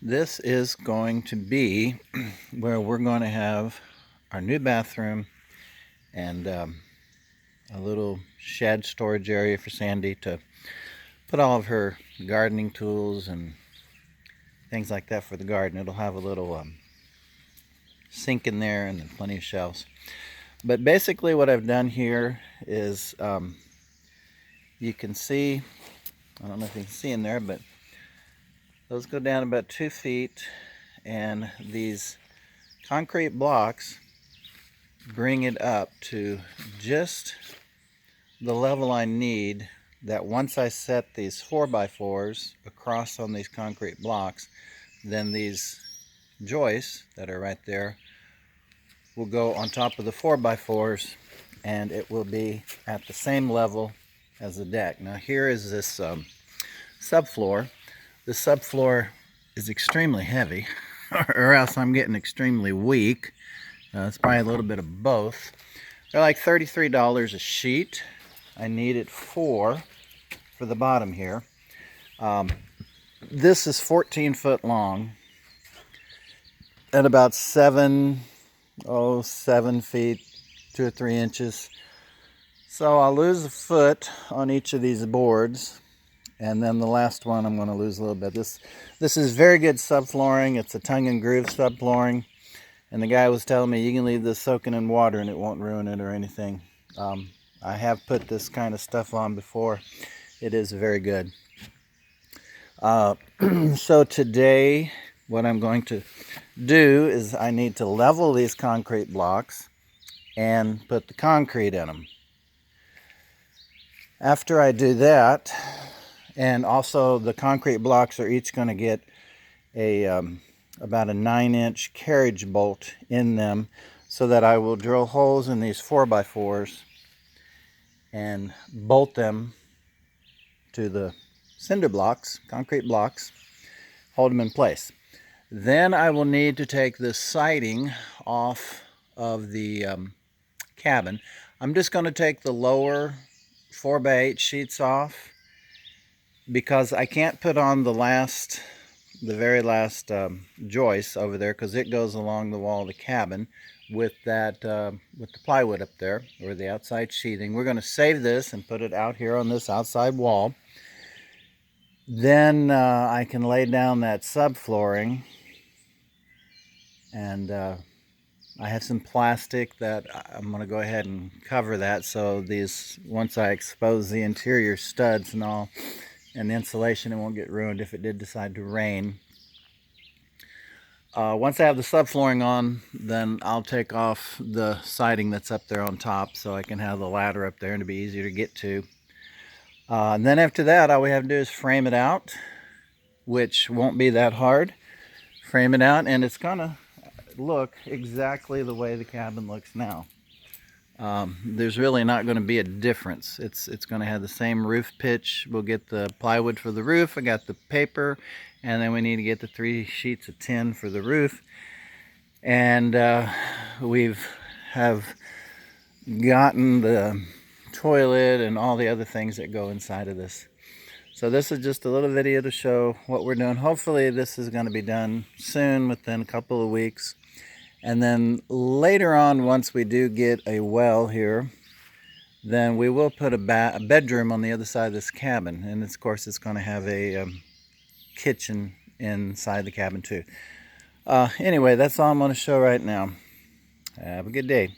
This is going to be where we're going to have our new bathroom and a little shed storage area for Sandy to put all of her gardening tools and things like that for the garden. It'll have a little sink in there and then plenty of shelves. But basically what I've done here is you can see, I don't know if you can see in there, but those go down about 2 feet, and these concrete blocks bring it up to just the level I need, that once I set these 4x4s across on these concrete blocks, then these joists that are right there will go on top of the 4x4s and it will be at the same level as the deck. Now here is this subfloor. The subfloor is extremely heavy or else I'm getting extremely weak. It's probably a little bit of both. They're like $33 a sheet. I needed 4 for the bottom here. This is 14 foot long at about 7 feet 2 or 3 inches. So I'll lose a foot on each of these boards, and then the last one I'm going to lose a little bit. This is very good subflooring. It's a tongue and groove subflooring, and the guy was telling me you can leave this soaking in water and it won't ruin it or anything. I have put this kind of stuff on before. It is very good. So today what I'm going to do is I need to level these concrete blocks and put the concrete in them. After I do that, and also the concrete blocks are each going to get a about a 9-inch carriage bolt in them, so that I will drill holes in these 4x4s and bolt them to the cinder blocks, concrete blocks, hold them in place. Then I will need to take this siding off of the cabin. I'm just going to take the lower 4x8 sheets off because I can't put on the very last joist over there, because it goes along the wall of the cabin with that with the plywood up there, or the outside sheathing. We're going to save this and put it out here on this outside wall. Then I can lay down that subflooring, and I have some plastic that I'm going to go ahead and cover that, so these, once I expose the interior studs and all, and the insulation, it won't get ruined if it did decide to rain. Once I have the subflooring on, then I'll take off the siding that's up there on top, so I can have the ladder up there and it'll be easier to get to. And then after that, all we have to do is frame it out, which won't be that hard. Frame it out, and it's gonna look exactly the way the cabin looks now. There's really not going to be a difference. It's going to have the same roof pitch. We'll get the plywood for the roof. I got the paper, and then we need to get the 3 sheets of tin for the roof. And have gotten the toilet and all the other things that go inside of this. So this is just a little video to show what we're doing. Hopefully this is going to be done soon, within a couple of weeks. And then later on, once we do get a well here, then we will put a bedroom on the other side of this cabin. And of course it's going to have a kitchen inside the cabin too. Anyway, that's all I'm going to show right now. Have a good day.